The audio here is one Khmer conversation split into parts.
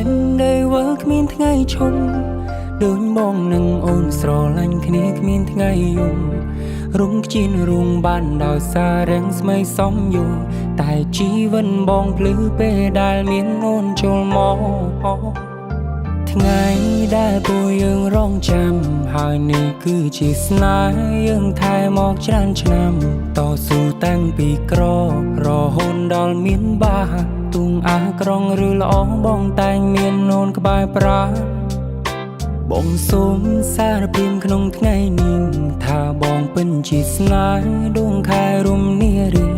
นได้เวิร์กมีนทั้งไงชมเดินมองหนึ่งโอนสโลลันคณีกมีนทั้งไงยุ่งรุงจีนรุงบ้านดาวซาเร่งไม่ซ้อมอยู่แต่ชีวันบองพลื้อเปได้มีนโอนโจลมอทั้งไงได้ปูยังร้องจำหายนี่คือจีสนายยังไทยมอกจานชนำต่อสู้ตั้งปีกรอรอหนดอลมีนบ้าตุงอากรองหรือล้อบองแต่งเมียนโนนกบายปราบองสมสารพิมขนมทั้งไงนิ่งถ้าบองเป็นจีสนายดวงคายรุมเนียรี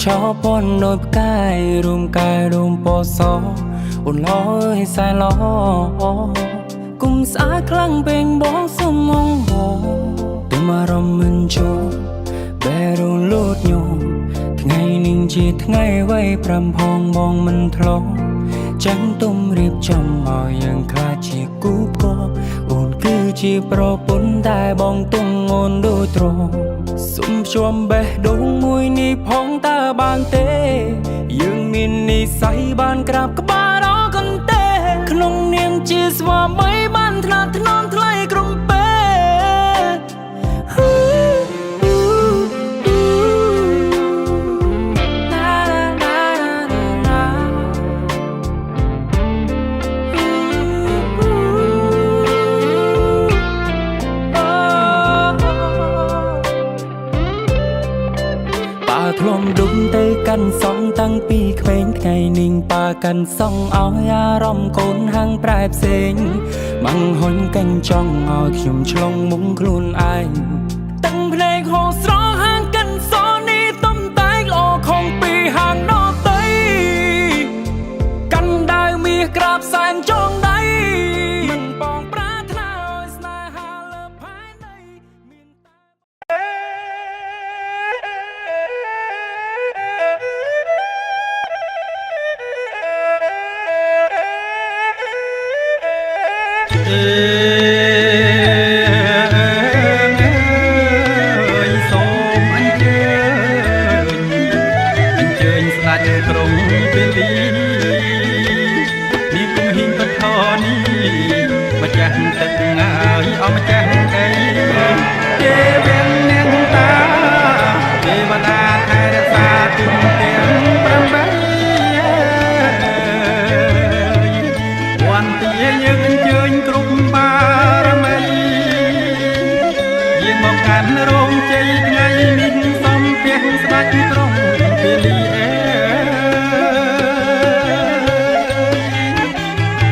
ชอบปนโนบกายรุมกายรุมปอซออุ่นล้อให้สายล้อกุมสาคลั่งเบ่งบองสมองโหตัวมารมมันโจแบรุนลูดโยทั้งไงนิ่งจีทั้งไงไว้พรำพองบองมันทลอจังตุ้มรีบจำเอายังคลาจีกูก็อุ่นคือจีโปรปุ่นได้บองตุ้งโอนดูตรงสุ่มชวมเบะดงมวยนี่พองตาบานเตยังมินนี่ใส่บานกราบกับบาดอกันเตขนมเนียงจีสว่าไม่บ้านถนัดถนอมทลายกรุงเปคลมดุมเตกันสองตั้งปีเคว้งไงนิ่งปากันส่องเอายารอมโกนหางปลายเสียงมังหนกันจ้องเอาขิมชลงมุงคลุนไอตั้งเพลงโหสร้องห่างกันโซนี้ต้มตายหลอกของปีห่างนอกเตยกันได้มีกราบแสนจองได้มันปองปรารถนาโอยสนาหาเลิภายในសូមអញ្ជើញស្ដេចក្រុងពេលីនេះគុំហ៊ីងទៅខនេះម្ចាស់ទឹកម្ចាស់ដីទេវៀងនាងតាទេវតាថែរក្សាទុំទាំង8វ័នទាយើងអញ្ជើញគ្រប់បារមីយាងមកកាន់រោងជ័យថ្ងៃនេះសំពះស្ដេចក្រុងពេលី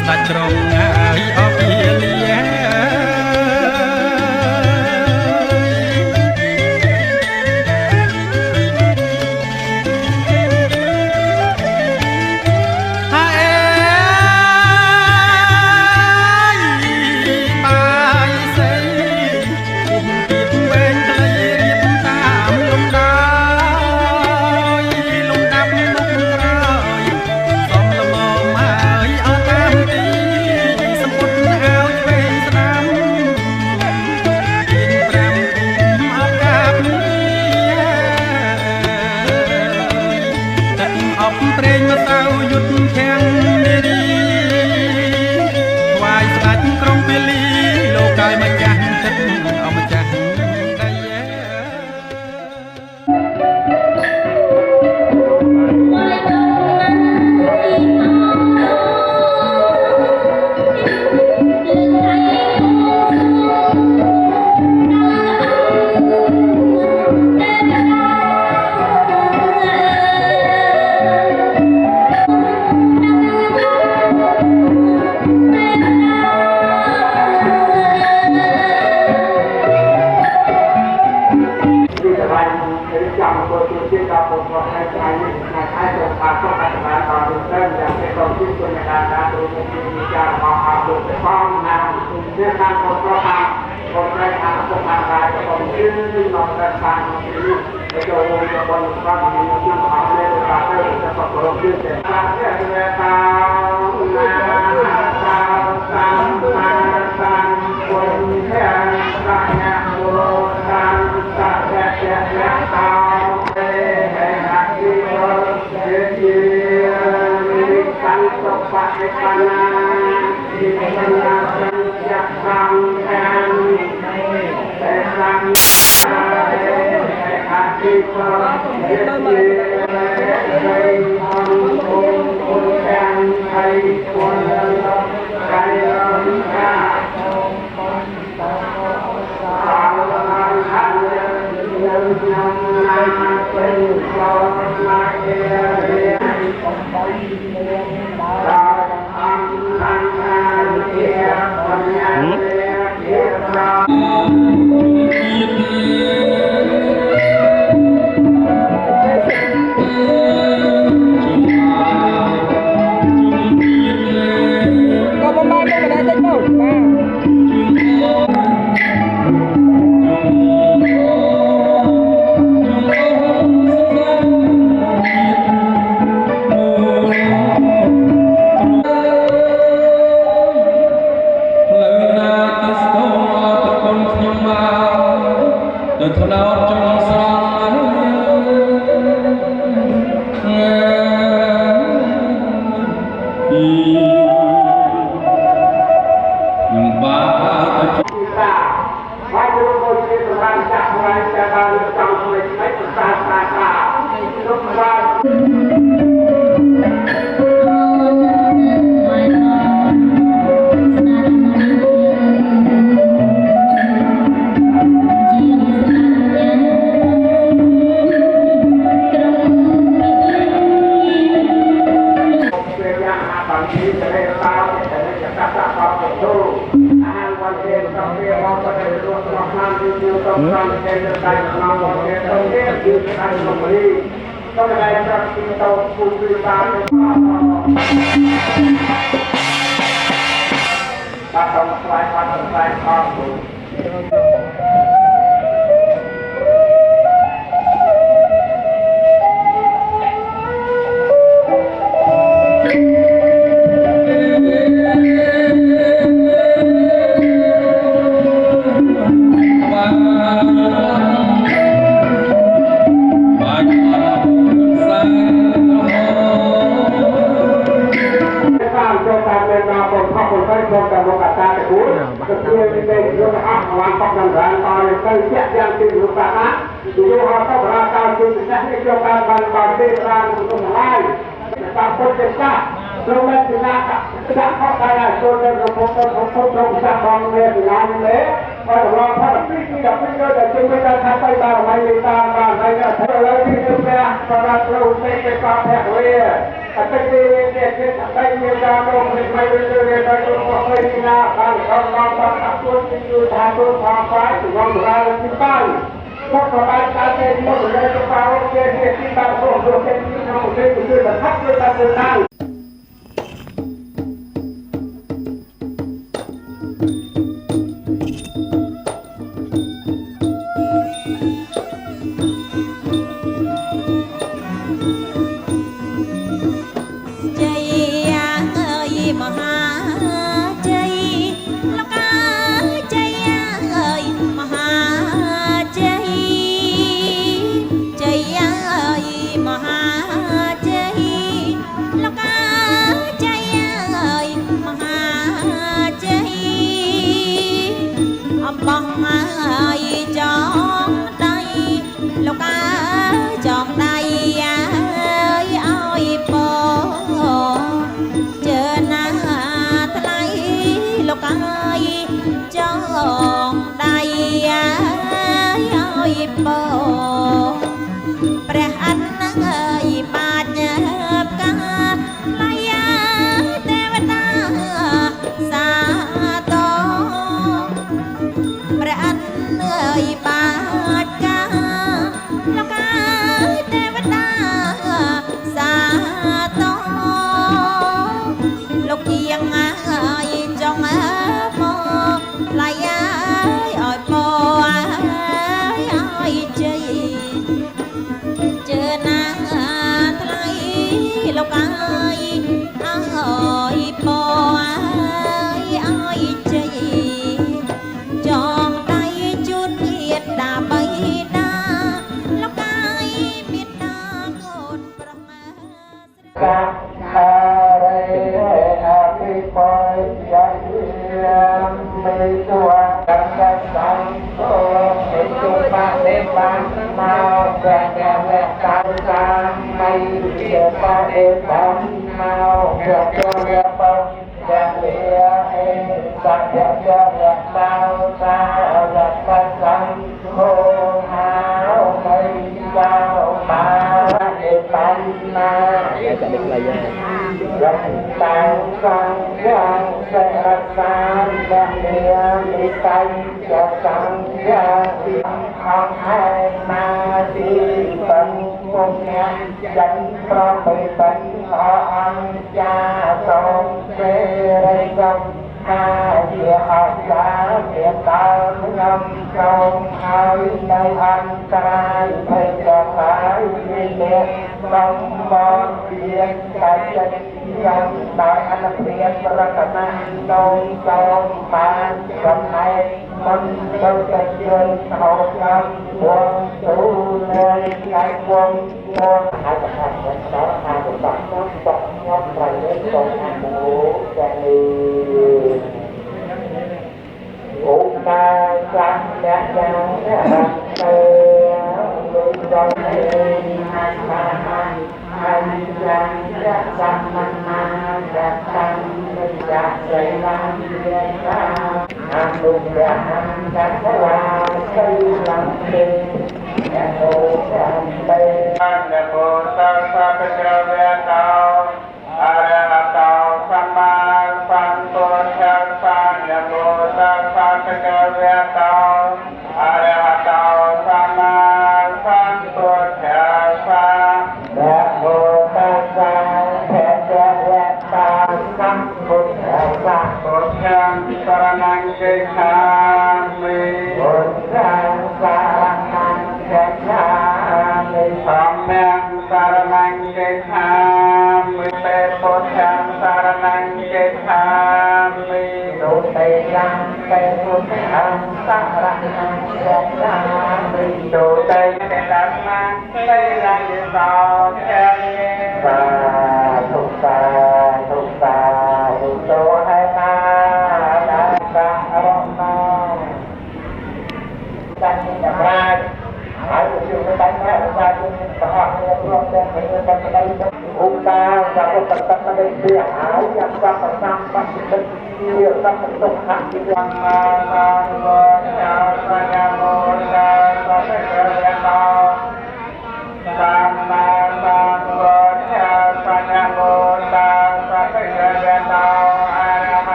ស្ដេចក្រុងហើយអស់ពេលីព្រេងមកទៅយុទ្ធខាំងនារីថ្វាយស្ដេចក្រុងពេលីលោកកាយម្ចាស់ទឹកម្ចាស់ដីส ก็ประมาณนี้ก็ได้เจ้ามา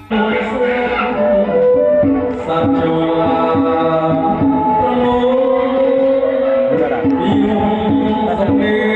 សាប់ចូលឡាប្រណូពីរសំមេ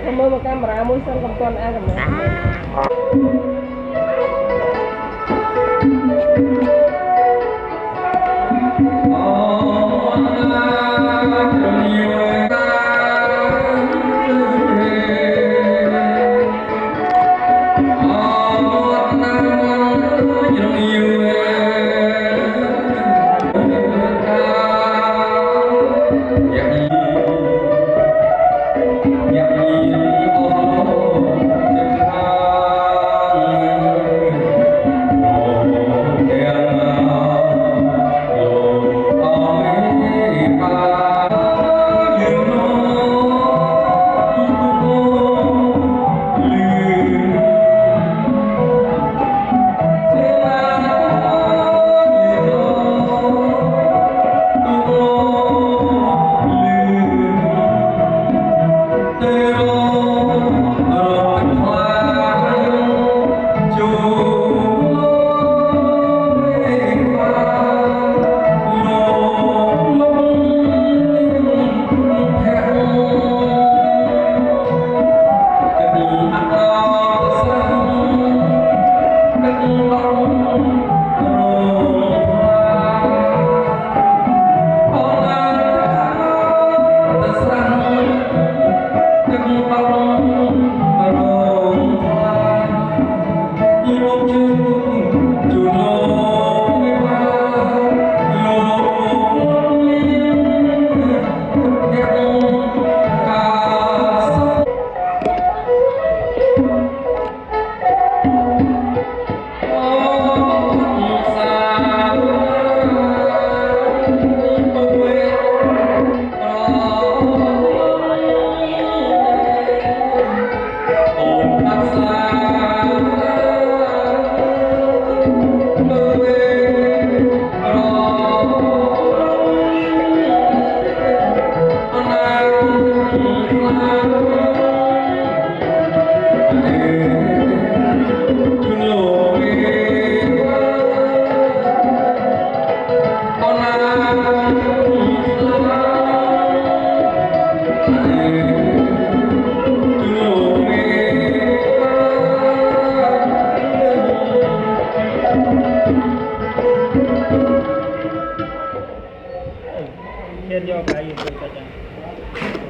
Cảm ơn một camera muốn xem con ăn cầm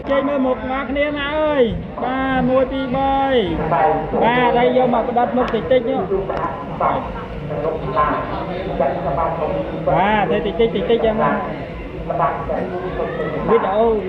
chơi mơ một ngã kia nè ơi ba nuôi pi bơi ba đây vô mà có đất một tịch tích nhá ba thế tịch tích em biết đâu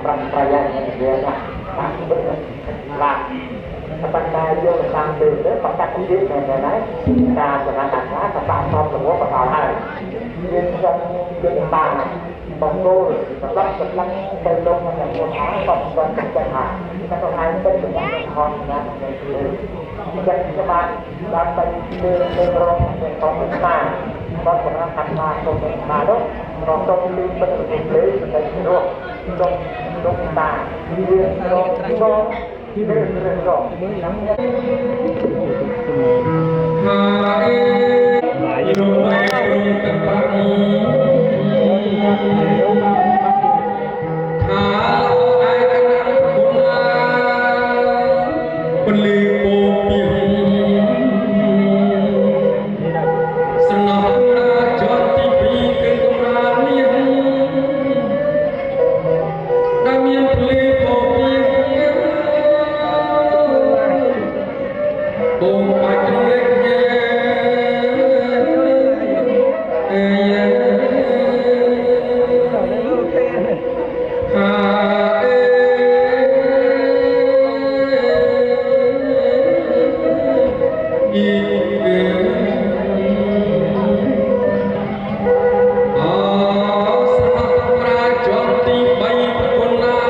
ប្រឹងប្រយ័ត្នវាណាបាទបាទប៉ុន្តែយកតាមទៅទៅបកាត់ទៅទៀតមែនទេណាការចំណាត់ការថាបាក់សំរបស់បដល់ហើយយើងខ្ញុំយកបានបងគោលសម្រាប់សម្រាប់ទៅលងមកយ៉ាងមុនហើយក៏បានចាត់ចាត់ថាតែទៅហើយទៅចំណាត់ខំណាស់ទៅចាត់ច្បាប់ដល់ទៅលើរងเป็นของស្មារដល់សម្រាប់ខាត់មកទៅស្មារទៅរកទៅលឺបិទទៅលើទៅរកទៅតាយើងរកទៅที่เรื่องรองมือหลังเนี่ยหายรู้ไหมรู้กันบ้างหาเราไอ้กันคนลาคนลืมโปเปียสนองราจอดที่ปีกันตำราเมียดาเมียนเพลโปเปียโอ้มาจังเล็กเย่หาอีราจอมตีไปคนลา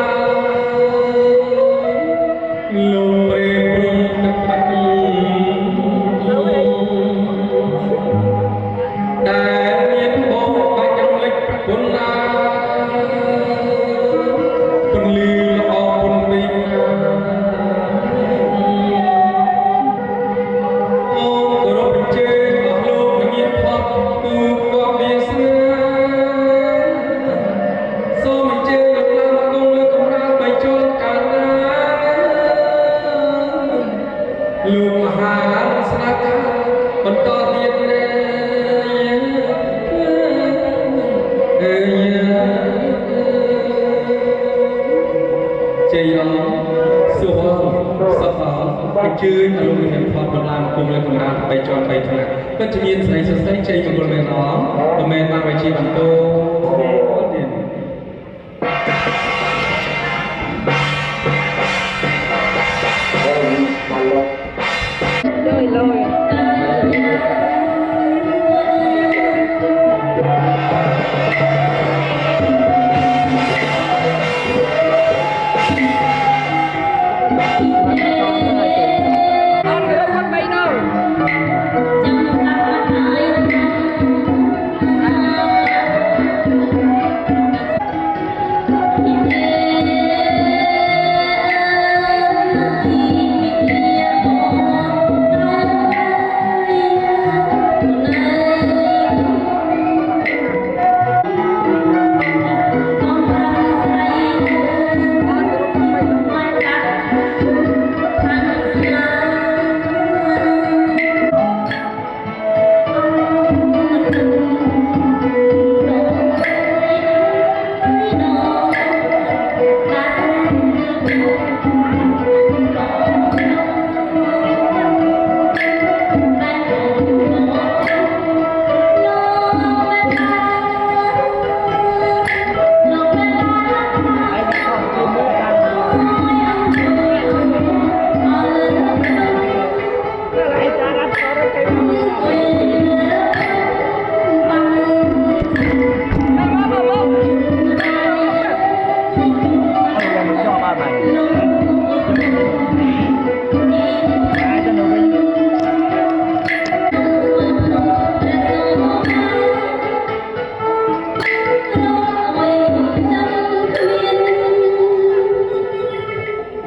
ลงไปปรุงกับปฏิได้เมียนบอกไปจังเล็กคนลาคนลือละออกคนปีโอ้กระเป็นเจ้าโลกเงียบพักคือความเบียดเสียសូមអញ្ជើញលោកឡើងគង់លើកម្រាលបីជលកាលណាលោកមហាស្នាការបន្តទៀតណាជ័យអសុខសុខអញ្ជើញលោកមានផលបណ្ដាលគង់លើកម្រាលបីជលបីថ្នាក់ពិតជាមានស្រីសរសៃជ័យមង្គលមែនអត់មិនមែនបានវិជាបន្ទោទៀត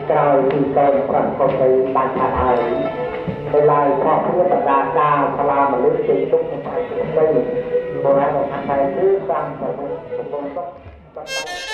ក្រោយពីកូនប្រាប់ក៏ទៅបានថាហើយទៅឡើយខកគ្នាបដាការសាលាមនុស្សចេញទុកទៅទៅបុរាណថាតែគឺតាមប្រពន្ធសុខបន្ត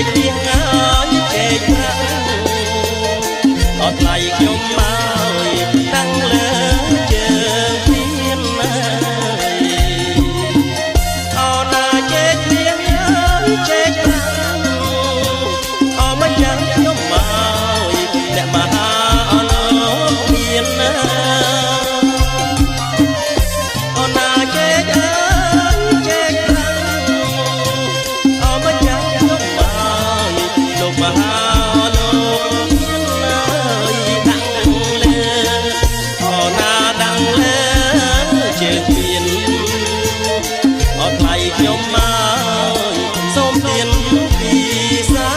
កទៀងហើយជែកប្រាក់អត់ថ្លៃខ្ញុំមកតាំងលើជើងមានណាអូនណាជែកទៀងហើយជែកប្រាក់អូមិនចាំខ្ញុំមកអ្នកមហាអលោកមានណាអូនណាជែកជែកប្រាក់អូមិនចាំខ្ញុំមកលោកមហាខ្ញុំមកសូមទានពីសា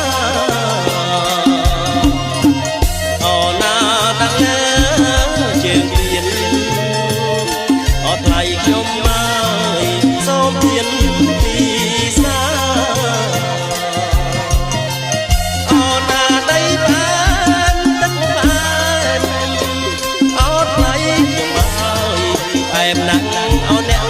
អូណាតាំងលើជើងទៀនអត់ថ្លៃខ្ញុំមកសូមទានពីសាអូណាដីបានទឹកបានអត់ថ្លៃខ្ញុំមកអែមណាស់អូនអ្នក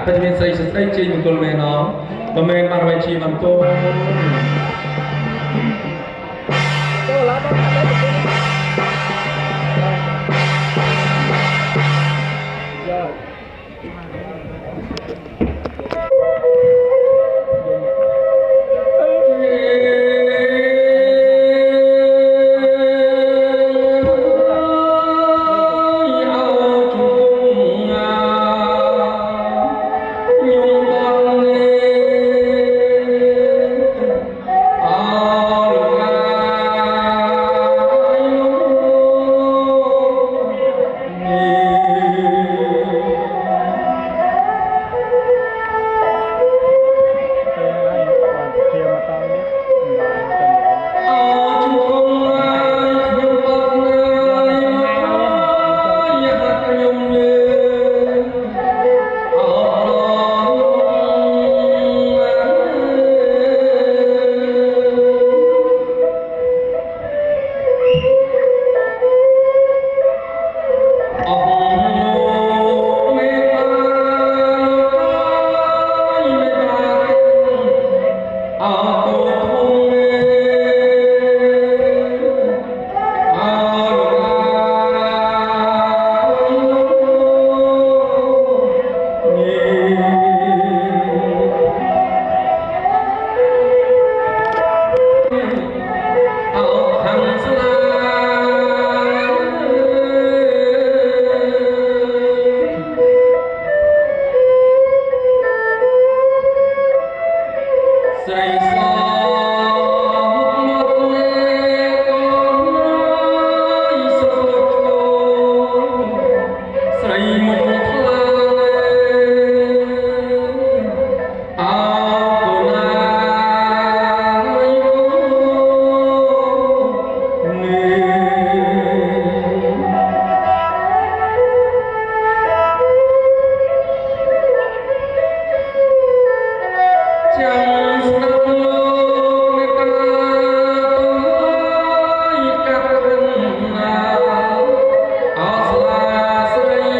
ពេជ្រមានស្រីស្រីជ័យមង្គលមែនណោបើមែនបានໄວជាបានកូនចូលឡាបងអត់យ ស្រីសមកលេកូនអើយសូមស្រីមកថ្លាអោកូនអើយនេះចាំស្ដាប់លោកមេតាកាត់រំណាអស្លាស្រី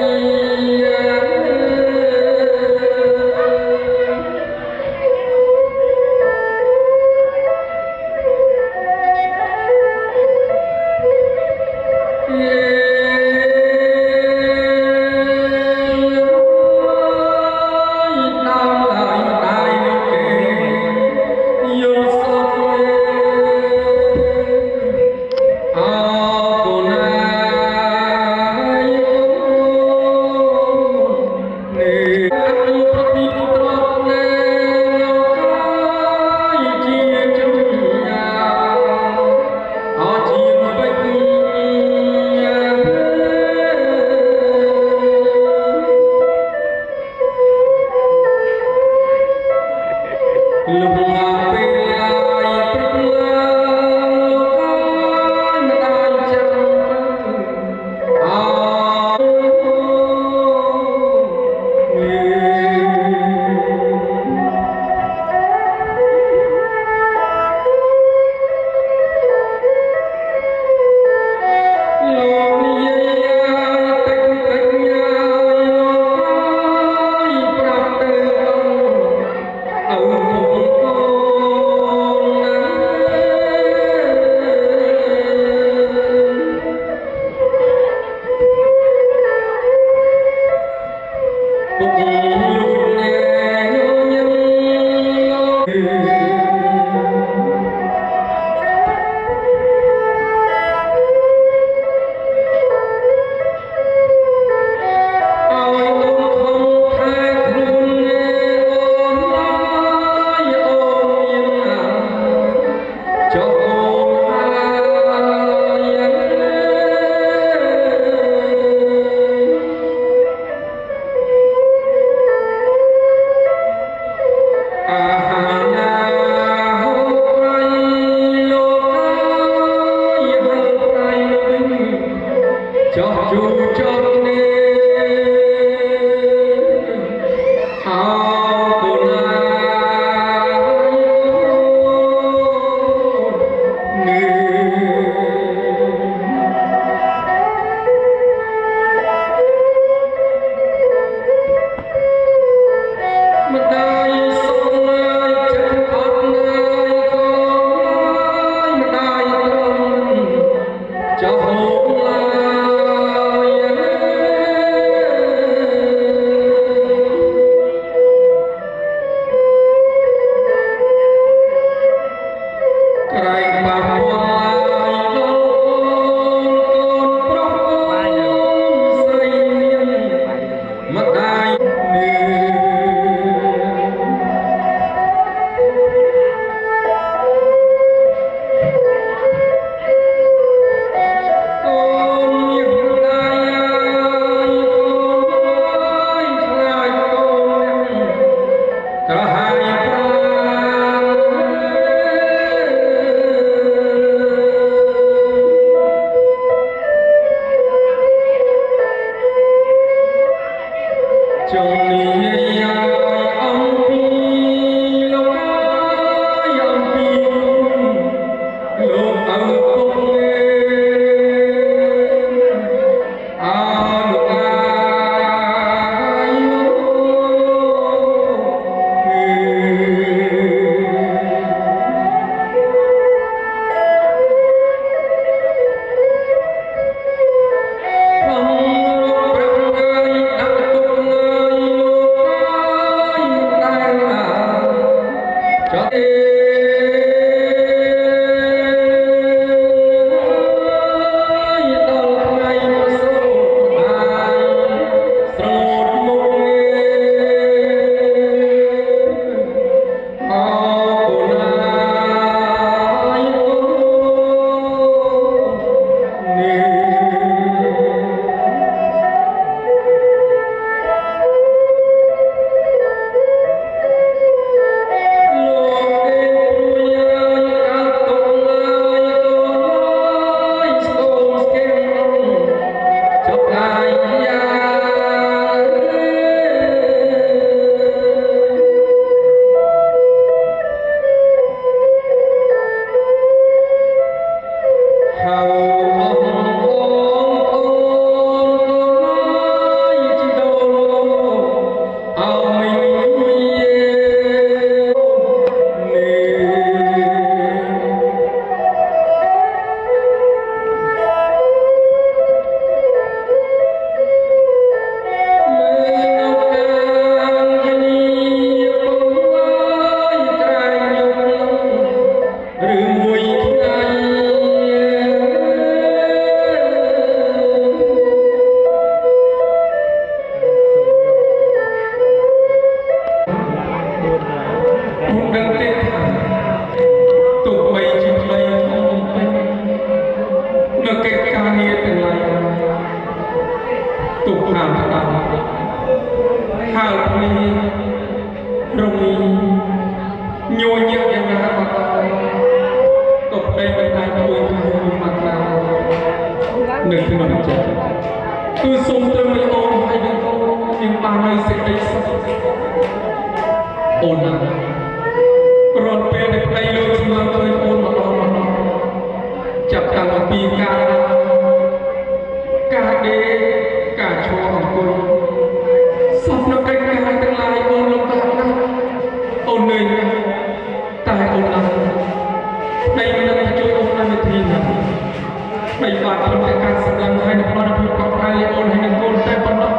បាទព្រមទាំងការសម្ដែងឲ្យនៅផ្ដល់ភាពកក់ក្ដៅអូនហើយនឹងកូនតែប៉ុណ្ណោះ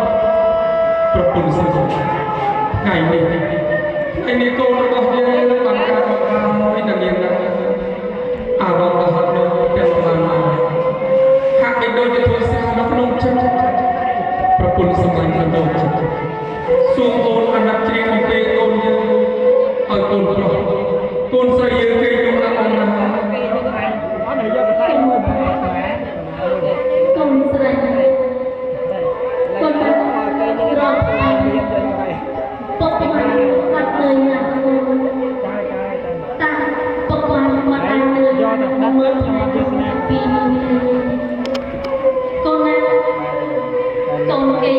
ប្រពន្ធសង្គមថ្ងៃនេះកូនរបស់យើងបានកើតមកហើយនឹងមានអារម្មណ៍របស់លោកទាំងបានហាក់បីដូចជាធ្វើសារនៅក្នុងចិត្តប្រពន្ធសម្លាញ់មិនដូចចិត្តសួរអូនអាណិតជ្រាបអំពីកូនយើងឲ្យកូនប្រុសកូនស្រីយើងគេយកដល់អង្គណាកូនស្រីកូនបានរកពុកបានបាត់เลยណាកូនតាពុកបានបាត់ហើយយកទៅមើលខ្ញុំទេសនាពីកូនណាកូនគេ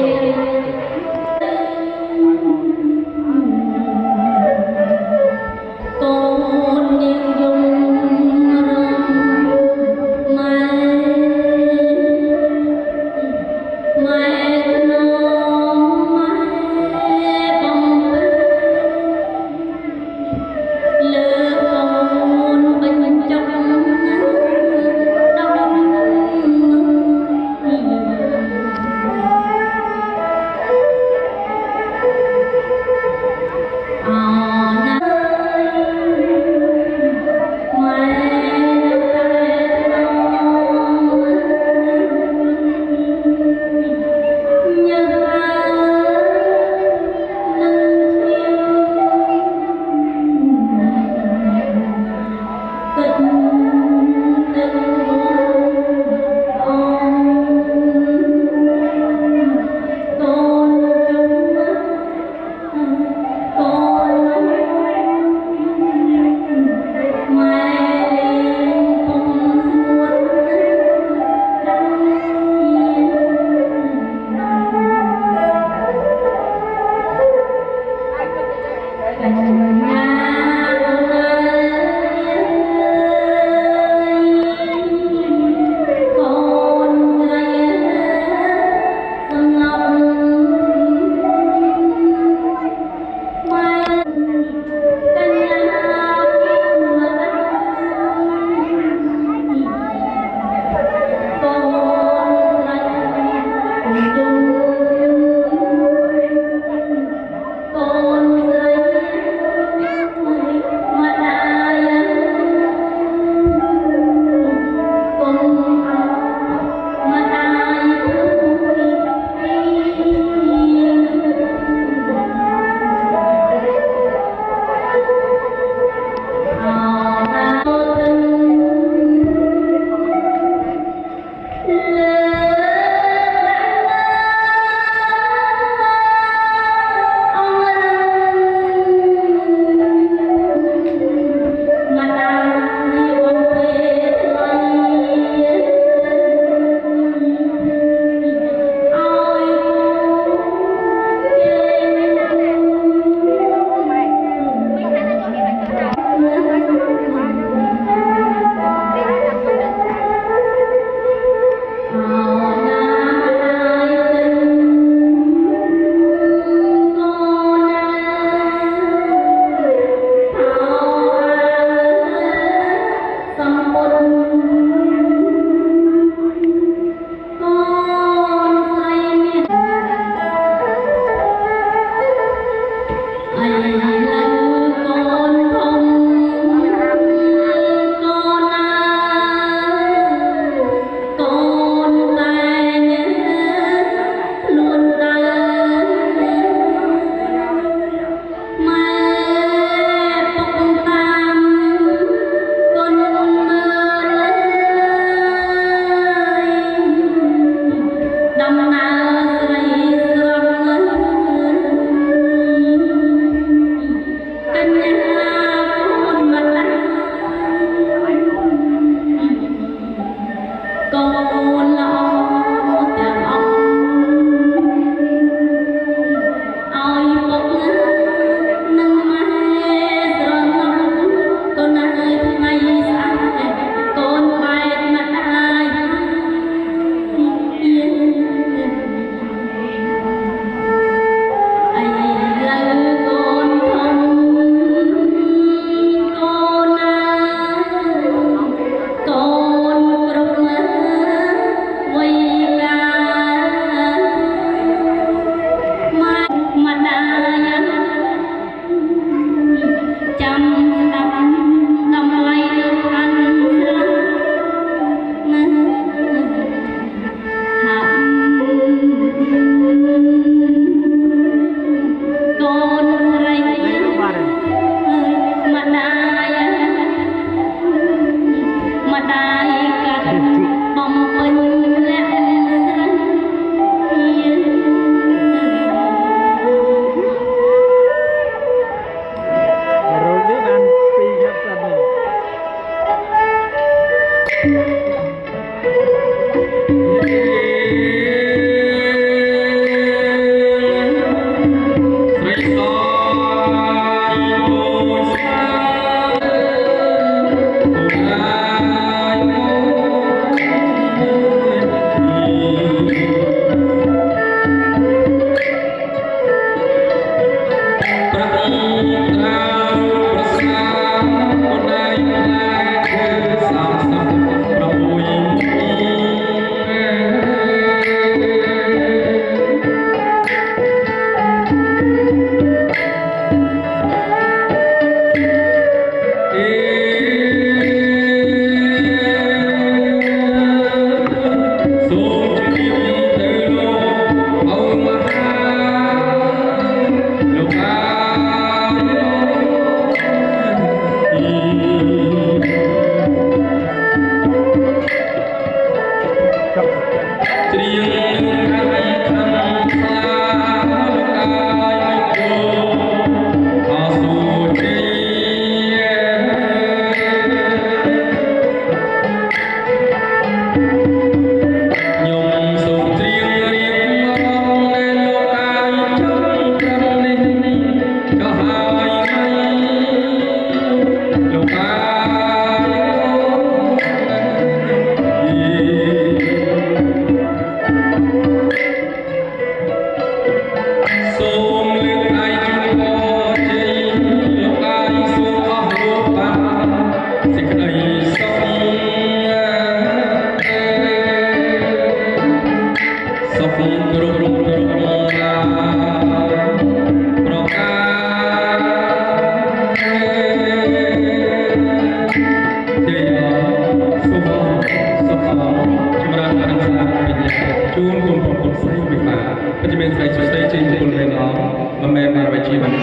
បាន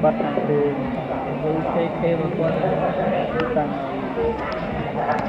បាត់តែគឺគេមកគាត់តាំង